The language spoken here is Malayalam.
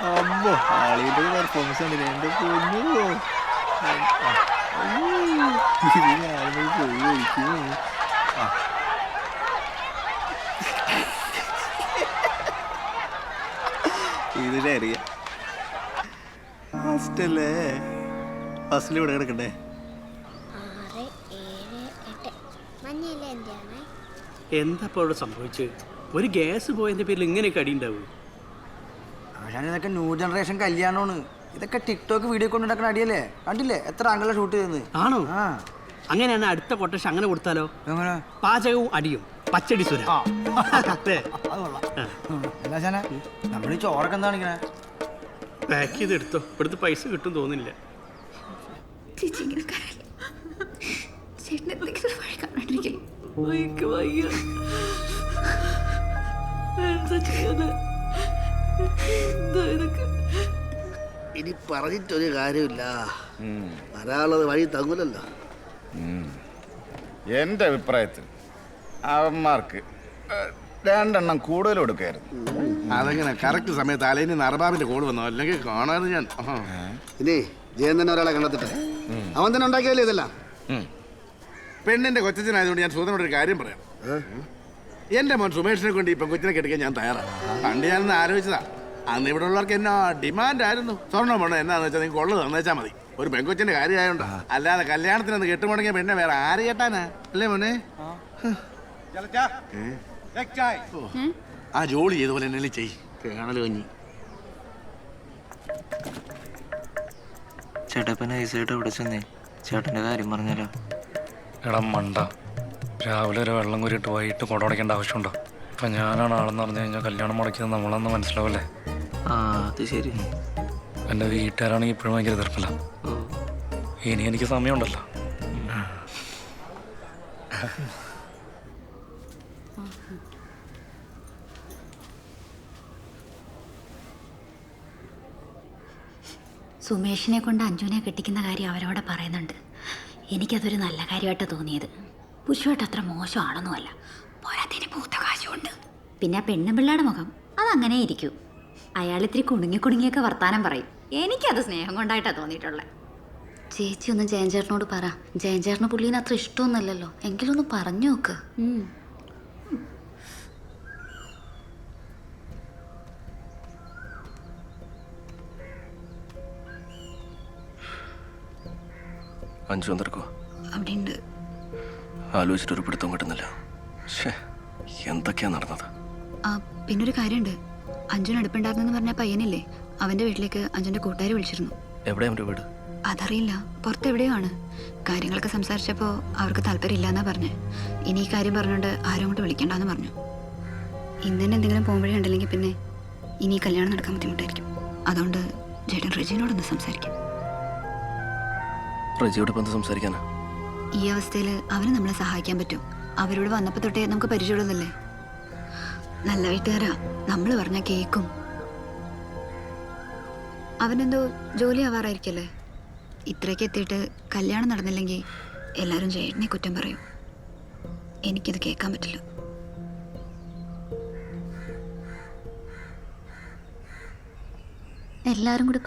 അമ്മോ ആളിയുടെ പെർഫോമൻസ് ആണ് എന്റെ പൊന്നു. ഇത് ഞാനൊന്ന് പോയി കഴിക്കും. ഇതിനെ അറിയാം. ഫസ്റ്റല്ലേ ഫസ്റ്റിൽ ഇവിടെ കിടക്കണ്ടേ? എന്താ ഇപ്പോൾ സംഭവിച്ചത്? ഒരു ഗ്യാസ് പോയതിന്റെ പേരിൽ ഇങ്ങനെയൊക്കെ അടി ഉണ്ടാവും? ഇതൊക്കെ ന്യൂ ജനറേഷൻ കല്യാണമാണ്. ഇതൊക്കെ ടിക്ടോക്ക് വീഡിയോ കൊണ്ട് ഉണ്ടാക്കുന്ന അടിയല്ലേ? കണ്ടില്ലേ എത്ര ആംഗിളാ ഷൂട്ട് ചെയ്യുന്നത്? ആണോ? അങ്ങനെയാണ് അടുത്ത കൊട്ടേഷൻ അങ്ങനെ കൊടുത്താലോ? പാചകവും അടിയും പച്ചടി സുര. നമ്മൾ ഈ ചോറൊക്കെ എന്താ കാണിക്കണേ? പാക്ക് ചെയ്ത് എടുത്തോ, ഇവിടുത്തെ പൈസ കിട്ടും തോന്നില്ല. ഇനി പറഞ്ഞിട്ടൊരു കാര്യമില്ല, വരാനുള്ളത് വഴി തങ്ങൂലല്ലോ. എൻ്റെ അഭിപ്രായത്തിൽ അവന്മാർക്ക് 2 എണ്ണം കൂടുതൽ കൊടുക്കായിരുന്നു. അതെങ്ങനെ കറക്റ്റ് സമയത്ത് അലൈന് നറബാബിന്റെ കോള് വന്നോ? അല്ലെങ്കിൽ കാണാതെ ഞാൻ ഇനി ജയൻ തന്നെ ഒരാളെ കണ്ടെത്തിട്ടെ, അവൻ തന്നെ ഉണ്ടാക്കിയല്ലേ ഇതെല്ലാം. പെണ്ണിന്റെ കൊച്ചനായതുകൊണ്ട് ഞാൻ സുധനോടൊരു കാര്യം പറയാം. എന്റെ മോൻ സുമേഷിനെ കൊണ്ട് ഈ പെൺകൊച്ചിനെ കെട്ടിക്കാൻ ഞാൻ തയ്യാറാണ്. പണ്ട് ഞാനൊന്ന് ആലോചിച്ചതാ. അന്ന് ഇവിടെ ഉള്ളവർക്ക് എന്നാ ഡിമാൻഡ് ആയിരുന്നു. സ്വർണ്ണം വേണോ എന്നാന്ന് വെച്ചാൽ നിങ്ങൾക്ക് ഉള്ളത് തന്നേച്ചാൽ മതി. ഒരു പെൺകൊച്ചിന്റെ കാര്യമായോണ്ടാ. അല്ലാതെ കല്യാണത്തിനൊന്ന് കെട്ടുമുടങ്ങിയ പെണ്ണെ വേറെ ആര് കേട്ടാനാ? അല്ലേ മോനെ? ആ ജോലി ചെയ്തുപോലെ എന്നെ ചെയ് കാണല് കഞ്ഞി. ചേട്ടപ്പൻ ഐസായിട്ട് എവിടെ ചെന്നേ? ചേട്ടന്റെ കാര്യം പറഞ്ഞല്ലോ. എടാ മണ്ട, രാവിലെ ഒരു വെള്ളം കോരിയിട്ട് വൈകിട്ട് കൊടടയ്ക്കേണ്ട ആവശ്യമുണ്ടോ? ഇപ്പം ഞാനാണ് ആളെന്ന് പറഞ്ഞു കഴിഞ്ഞാൽ കല്യാണം മുടക്കിയത് നമ്മളെന്ന് മനസ്സിലാവില്ലേ? ആ അത് ശരി. എൻ്റെ വീട്ടുകാരാണെങ്കിൽ ഇപ്പോഴും ഭയങ്കര എതിർപ്പില്ല. ഇനി എനിക്ക് സമയമുണ്ടല്ലോ. സുമേഷിനെ കൊണ്ട് അഞ്ജുവിനെ കെട്ടിക്കുന്ന കാര്യം അവരവിടെ പറയുന്നുണ്ട്. എനിക്കതൊരു നല്ല കാര്യമായിട്ടാണ് തോന്നിയത്. പുഷ്പമായിട്ട് അത്ര മോശമാണെന്നുമല്ല, പോരാത്തിന് പൂത്ത കാശുണ്ട്. പിന്നെ ആ പെണ്ണും പിള്ളയുടെ മുഖം അതങ്ങനെ ഇരിക്കും. അയാൾ ഇത്തിരി കുണുങ്ങിയൊക്കെ വർത്താനം പറയും. എനിക്കത് സ്നേഹം കൊണ്ടായിട്ടാണ് തോന്നിയിട്ടുള്ളത്. ചേച്ചി ഒന്ന് ജയൻ ചേട്ടനോട് പറ. ജയൻ ചേട്ടന് പുള്ളീന് അത്ര ഇഷ്ടമൊന്നുമല്ലല്ലോ, എങ്കിലും ഒന്ന് പറഞ്ഞു നോക്ക്. അഞ്ചു വന്നിരിക്കോ? അവിടെ ഉണ്ട്. ആലോചിച്ചിട്ടൊരു പിടുത്തം കിട്ടുന്നില്ല. എന്തൊക്കെയാ നടന്നത്? പിന്നൊരു കാര്യമുണ്ട്. അഞ്ജുന് അടുപ്പുണ്ടായിരുന്നെന്ന് പറഞ്ഞ പയ്യനില്ലേ, അവന്റെ വീട്ടിലേക്ക് അഞ്ജുന്റെ കൂട്ടുകാർ വിളിച്ചിരുന്നു. എവിടെയാ അവന്റെ വീട്? അതറിയില്ല, പുറത്തെവിടെയോ ആണ്. കാര്യങ്ങളൊക്കെ സംസാരിച്ചപ്പോൾ അവർക്ക് താല്പര്യമില്ലാന്നാ പറഞ്ഞേ. ഇനി ഈ കാര്യം പറഞ്ഞുകൊണ്ട് ആരും അങ്ങോട്ട് വിളിക്കണ്ടെന്ന് പറഞ്ഞു. ഇന്ന് തന്നെ എന്തെങ്കിലും പോകുമ്പോഴേ ഉണ്ടല്ലെങ്കിൽ പിന്നെ ഇനി കല്യാണം നടക്കാൻ ബുദ്ധിമുട്ടായിരിക്കും. അതുകൊണ്ട് ചേട്ടൻ റെജിനോടൊന്ന് സംസാരിക്കും. റജിയോട് ഇപ്പം സംസാരിക്കാനാ? ഈ അവസ്ഥയിൽ അവന് നമ്മളെ സഹായിക്കാൻ പറ്റും. അവരോട് വന്നപ്പോൾ തൊട്ടേ നമുക്ക് പരിചയമുള്ളതല്ലേ. നല്ല വീട്ടുകാരാ, നമ്മൾ പറഞ്ഞാൽ കേൾക്കും. അവനെന്തോ ജോലി ആവാറായിരിക്കല്ലേ. ഇത്രയ്ക്ക് എത്തിയിട്ട് കല്യാണം നടന്നില്ലെങ്കിൽ എല്ലാവരും ചേട്ടനെ കുറ്റം പറയും. എനിക്കിത് കേൾക്കാൻ പറ്റില്ല. എല്ലാവരും കൂടി